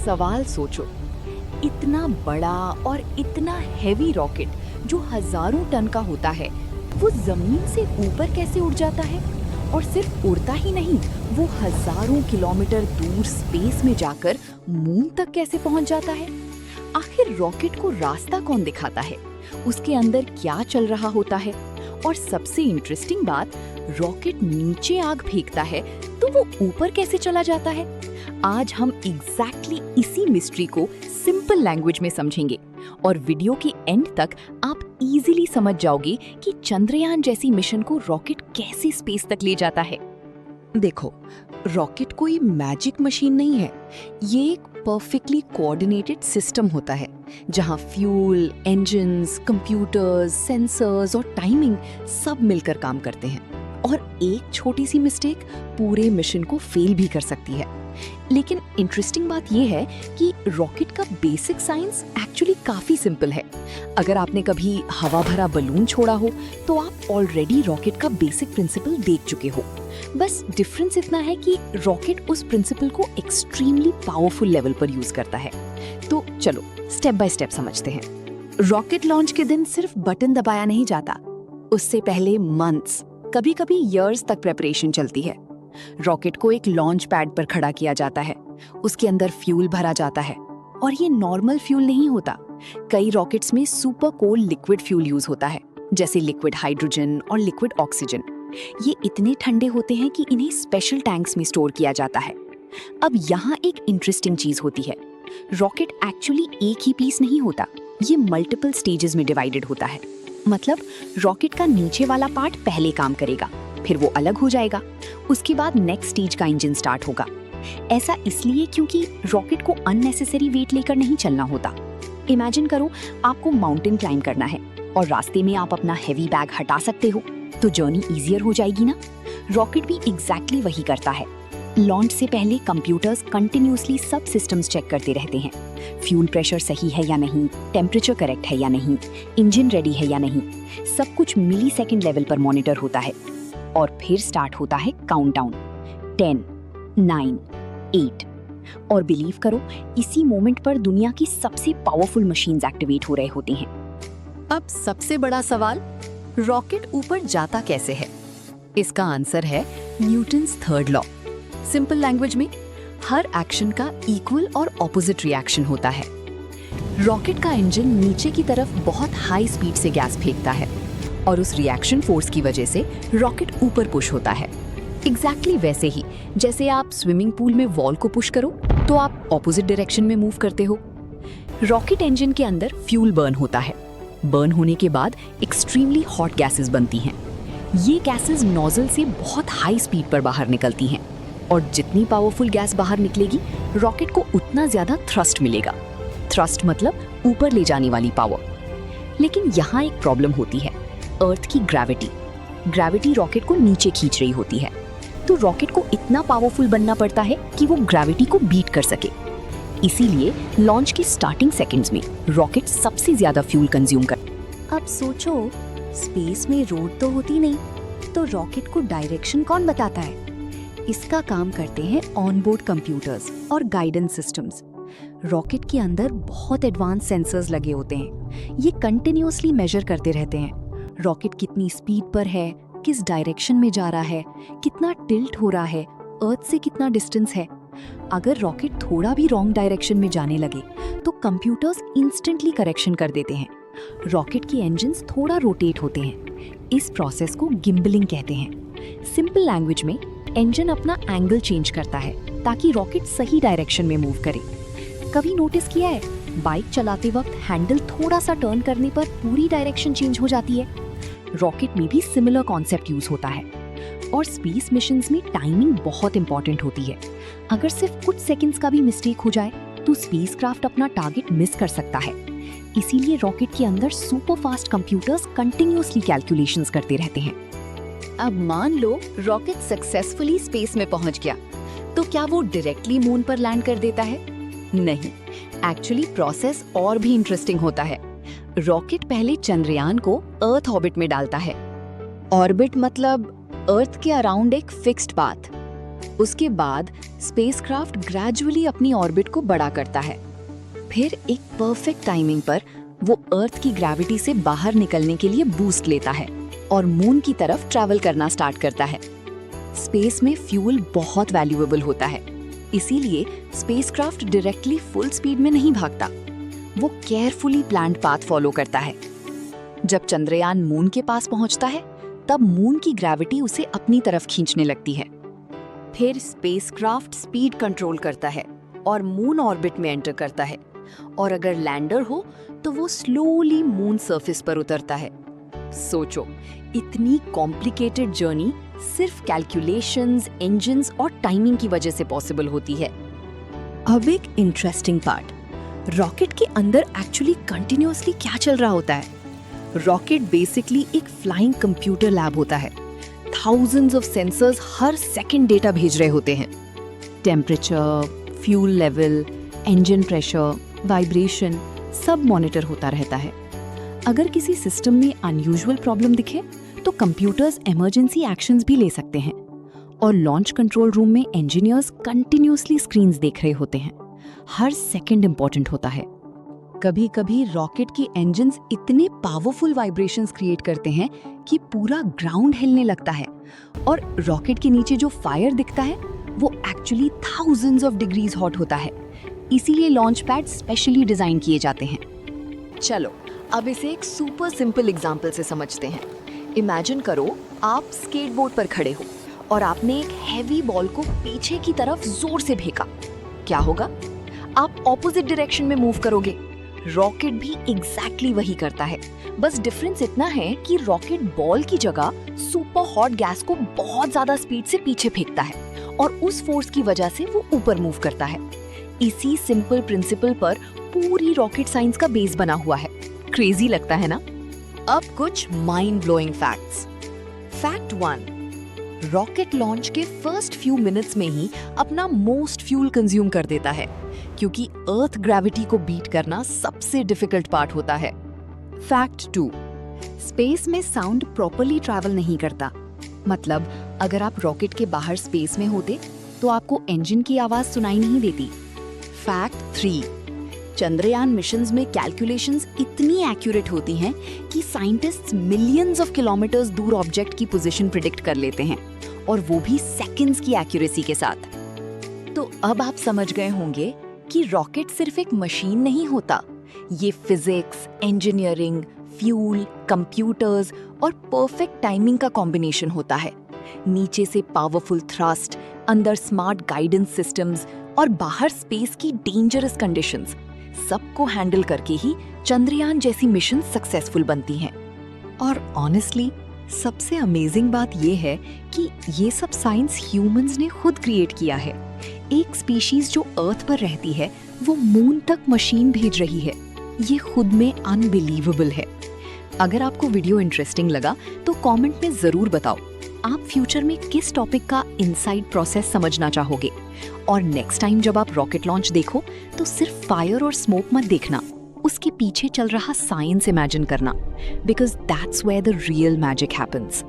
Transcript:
सवाल सोचो, इतना बड़ा और इतना हैवी रॉकेट जो हजारों टन का होता है, वो जमीन से ऊपर कैसे उड़ जाता है? और सिर्फ उड़ता ही नहीं, वो हजारों किलोमीटर दूर स्पेस में जाकर मून तक कैसे पहुंच जाता है? आखिर रॉकेट को रास्ता कौन दिखाता है? उसके अंदर क्या चल रहा होता है? और सबसे इंटरेस्टिंग बात, रॉकेट नीचे आग फेंकता है तो वो ऊपर कैसे चला जाता है? आज हम एग्जैक्टली इसी मिस्ट्री को सिंपल लैंग्वेज में समझेंगे और वीडियो के एंड तक आप इजीली समझ जाओगे कि चंद्रयान जैसी मिशन को रॉकेट कैसे स्पेस तक ले जाता है। देखो, रॉकेट कोई मैजिक मशीन नहीं है, ये एक परफेक्टली कोऑर्डिनेटेड सिस्टम होता है जहां फ्यूल, इंजन्स, कंप्यूटर्स, सेंसर्स और टाइमिंग सब मिलकर काम करते हैं। और एक छोटी सी मिस्टेक पूरे मिशन को फेल भी कर सकती है। लेकिन इंटरेस्टिंग बात यह है कि रॉकेट का बेसिक साइंस एक्चुअली काफी सिंपल है। अगर आपने कभी हवा भरा बलून छोड़ा हो तो आप ऑलरेडी रॉकेट का बेसिक प्रिंसिपल देख चुके हो। बस डिफरेंस इतना है कि रॉकेट उस प्रिंसिपल को एक्सट्रीमली पावरफुल लेवल पर यूज करता है। तो चलो स्टेप बाय स्टेप समझते हैं। रॉकेट लॉन्च के दिन सिर्फ बटन दबाया नहीं जाता, उससे पहले मंथ्स, कभी कभी ईयर्स तक प्रेपरेशन चलती है। रॉकेट को एक लॉन्च पैड पर खड़ा किया जाता है, उसके अंदर फ्यूल भरा जाता है। और ये नॉर्मल फ्यूल नहीं होता, कई रॉकेट्स में super cold liquid fuel use होता है, जैसे लिक्विड हाइड्रोजन और लिक्विड ऑक्सीजन। ये इतने ठंडे होते हैं कि इन्हें स्पेशल टैंक्स में स्टोर किया जाता है। अब यहाँ एक इंटरेस्टिंग चीज होती है, रॉकेट एक्चुअली एक ही पीस नहीं होता, ये मल्टीपल स्टेजेस में डिवाइडेड होता है। मतलब रॉकेट का नीचे वाला पार्ट पहले काम करेगा, फिर वो अलग हो जाएगा, उसके बाद नेक्स्ट स्टेज का इंजन स्टार्ट होगा। ऐसा इसलिए क्योंकि रॉकेट को अननेसेसरी वेट लेकर नहीं चलना होता। इमेजिन करो आपको माउंटेन क्लाइंब करना है और रास्ते में आप अपना हैवी बैग हटा सकते हो, तो जर्नी इजियर हो जाएगी ना। रॉकेट भी एग्जैक्टली वही करता है। लॉन्च से पहले कंप्यूटर्स कंटिन्यूअसली सब सिस्टम्स चेक करते रहते हैं, फ्यूल प्रेशर सही है या नहीं, टेम्परेचर करेक्ट है या नहीं, इंजन रेडी है या नहीं, सब कुछ मिली सेकेंड लेवल पर मॉनिटर होता है। और फिर स्टार्ट होता है काउंटडाउन, 10, 9, 8। और बिलीव करो, इसी मोमेंट पर दुनिया की सबसे पावरफुल मशीन्स एक्टिवेट हो रहे होते हैं। अब सबसे बड़ा सवाल, रॉकेट ऊपर जाता कैसे है? इसका आंसर है Newton's third law. Simple language में, हर एक्शन का इक्वल और ऑपोजिट रिएक्शन होता है। रॉकेट का इंजन नीचे की तरफ बहुत हाई स्पीड से गैस फेंकता है और उस रिएक्शन फोर्स की वजह से रॉकेट ऊपर पुश होता है। एग्जैक्टली वैसे ही जैसे आप स्विमिंग पूल में वॉल को पुश करो तो आप ऑपोजिट डायरेक्शन में मूव करते हो। रॉकेट इंजन के अंदर फ्यूल बर्न होता है। बर्न होने के बाद एक्सट्रीमली हॉट गैसेस बनती हैं। ये गैसेस नोजल से बहुत हाई स्पीड पर बाहर निकलती हैं और जितनी पावरफुल गैस बाहर निकलेगी, रॉकेट को उतना ज्यादा थ्रस्ट मिलेगा। थ्रस्ट मतलब ऊपर ले जाने वाली पावर। लेकिन यहाँ एक प्रॉब्लम होती है, अर्थ की ग्रेविटी। ग्रेविटी रॉकेट को नीचे खींच रही होती है, तो रॉकेट को इतना पावरफुल बनना पड़ता है कि वो ग्रेविटी को बीट कर सके। इसीलिए लॉन्च के स्टार्टिंग सेकंड्स में रॉकेट सबसे ज्यादा फ्यूल कंज्यूम कर। अब सोचो, स्पेस में रोड तो होती नहीं, तो रॉकेट को डायरेक्शन कौन बताता है? इसका काम करते हैं ऑनबोर्ड कंप्यूटर्स और गाइडेंस सिस्टम्स। रॉकेट के अंदर बहुत एडवांस सेंसर्स लगे होते हैं, ये कंटिन्यूअसली मेजर करते रहते हैं रॉकेट कितनी स्पीड पर है, किस डायरेक्शन में जा रहा है, कितना टिल्ट हो रहा है, अर्थ से कितना डिस्टेंस है। अगर रॉकेट थोड़ा भी रॉन्ग डायरेक्शन में जाने लगे तो कंप्यूटर्स इंस्टेंटली करेक्शन कर देते हैं। रॉकेट के इंजन्स थोड़ा रोटेट होते हैं, इस प्रोसेस को गिम्बलिंग कहते हैं। सिंपल लैंग्वेज में, इंजन अपना एंगल चेंज करता है ताकि रॉकेट सही डायरेक्शन में मूव करे। कभी नोटिस किया है, बाइक चलाते वक्त हैंडल थोड़ा सा टर्न करने पर पूरी डायरेक्शन चेंज हो जाती है? रॉकेट में भी सिमिलर कॉन्सेप्ट यूज होता है। और स्पेस मिशंस में टाइमिंग बहुत इंपॉर्टेंट होती है। अगर सिर्फ कुछ सेकंड्स का भी मिस्टेक हो जाए तो स्पेसक्राफ्ट अपना टारगेट मिस कर सकता है। इसीलिए रॉकेट के अंदर super fast computers continuously calculations करते रहते हैं। अब मान लो रॉकेट सक्सेसफुली स्पेस में पहुंच गया, तो क्या वो डायरेक्टली मून पर लैंड कर देता है? नहीं, एक्चुअली प्रोसेस और भी इंटरेस्टिंग होता है। रॉकेट पहले चंद्रयान को अर्थ ऑर्बिट में डालता है। ऑर्बिट मतलब अर्थ के अराउंड एक फिक्स्ड पाथ। उसके बाद स्पेसक्राफ्ट ग्रेजुअली अपनी ऑर्बिट को बड़ा करता है। फिर एक परफेक्ट टाइमिंग पर वो अर्थ की ग्रेविटी से बाहर निकलने के लिए बूस्ट लेता है और मून की तरफ ट्रैवल करना स्टार्ट करता है। स्पेस में फ्यूल बहुत वैल्यूएबल होता है, इसीलिए स्पेसक्राफ्ट डायरेक्टली फुल स्पीड में नहीं भागता। वो केयरफुली प्लान्ड पाथ फॉलो करता है। जब चंद्रयान मून के पास पहुंचता है, तब मून की ग्रेविटी उसे अपनी तरफ खींचने लगती है। फिर स्पेसक्राफ्ट स्पीड कंट्रोल करता है और मून ऑर्बिट में एंटर करता है, और अगर लैंडर हो तो वो स्लोली मून सरफेस पर उतरता है। सोचो, इतनी कॉम्प्लिकेटेड जर्नी सिर्फ कैलकुलेशंस, इंजन्स और टाइमिंग की वजह से पॉसिबल होती है। अब एक इंटरेस्टिंग पार्ट, रॉकेट के अंदर एक्चुअली कंटिन्यूअसली क्या चल रहा होता है। रॉकेट बेसिकली एक फ्लाइंग कंप्यूटर लैब होता है। Thousands of sensors her second data भेज रहे होते हैं। Temperature, fuel level, engine pressure, vibration सब मॉनिटर होता रहता है। अगर किसी सिस्टम में अनयूजुअल प्रॉब्लम दिखे तो कंप्यूटर्स इमरजेंसी एक्शंस भी ले सकते हैं, और लॉन्च कंट्रोल रूम में इंजीनियर्स कंटिन्यूअसली स्क्रीन्स देख रहे होते हैं। हर सेकंड इंपॉर्टेंट होता है। कभी-कभी रॉकेट की इंजन्स इतने पावरफुल वाइब्रेशंस क्रिएट करते हैं कि पूरा ग्राउंड हिलने लगता है, और रॉकेट के नीचे जो फायर दिखता है वो actually thousands of degrees hot होता है। इसीलिए लॉन्च पैड स्पेशली डिजाइन किए जाते हैं। चलो अब इसे एक सुपर सिंपल एग्जांपल से समझते हैं। इमेजिन करो आप स्केटबोर्ड पर खड़े हो और आपने एक हैवी बॉल को पीछे की तरफ जोर से फेंका। क्या होगा? आप ऑपोजिट डायरेक्शन में मूव करोगे। रॉकेट भी एग्जैक्टली वही करता है, बस डिफरेंस इतना है कि रॉकेट बॉल की जगह सुपर हॉट गैस को बहुत ज्यादा स्पीड से पीछे फेंकता है, और उस फोर्स की वजह से वो ऊपर मूव करता है। इसी सिंपल प्रिंसिपल पर पूरी रॉकेट साइंस का बेस बना हुआ है। क्रेजी लगता है ना? अब कुछ mind blowing facts. Fact 1, rocket launch के फर्स्ट फ्यू मिनट्स में ही अपना मोस्ट फ्यूल कंज्यूम कर देता है, क्योंकि अर्थ ग्रेविटी को बीट करना सबसे डिफिकल्ट पार्ट होता है। फैक्ट 2, स्पेस में साउंड प्रॉपर्ली ट्रैवल नहीं करता। मतलब अगर आप रॉकेट के बाहर स्पेस में होते तो आपको इंजन की आवाज सुनाई नहीं देती। फैक्ट 3, चंद्रयान मिशंस में कैलकुलेशंस इतनी एक्यूरेट होती हैं कि साइंटिस्ट्स मिलियंस ऑफ किलोमीटर्स दूर ऑब्जेक्ट की पोजीशन प्रिडिक्ट कर लेते हैं, और वो भी सेकंड्स की एक्यूरेसी के साथ। तो अब आप समझ गए होंगे कि रॉकेट सिर्फ एक मशीन नहीं होता, ये फिजिक्स, इंजीनियरिंग, फ्यूल, कंप्यूटर्स और परफेक्ट टाइमिंग का कॉम्बिनेशन होता है। नीचे से पावरफुल थ्रस्ट, अंदर स्मार्ट गाइडेंस सिस्टम्स और बाहर स्पेस की डेंजरस कंडीशंस, सबको हैंडल करके ही चंद्रयान जैसी मिशन सक्सेसफुल बनती हैं। और ऑनेस्टली सबसे अमेजिंग बात ये है कि ये सब साइंस ह्यूमंस ने खुद क्रिएट किया है। एक स्पीशीज जो अर्थ पर रहती है वो मून तक मशीन भेज रही है। ये खुद में अनबिलीवेबल है। अगर आपको वीडियो इंटरेस्टिंग लगा तो कमेंट में जरूर बताओ आप फ्यूचर में किस टॉपिक का इनसाइड प्रोसेस समझना चाहोगे। और नेक्स्ट टाइम जब आप रॉकेट लॉन्च देखो तो सिर्फ फायर और स्मोक मत देखना, उसके पीछे चल रहा साइंस इमेजिन करना, because that's where the real magic happens.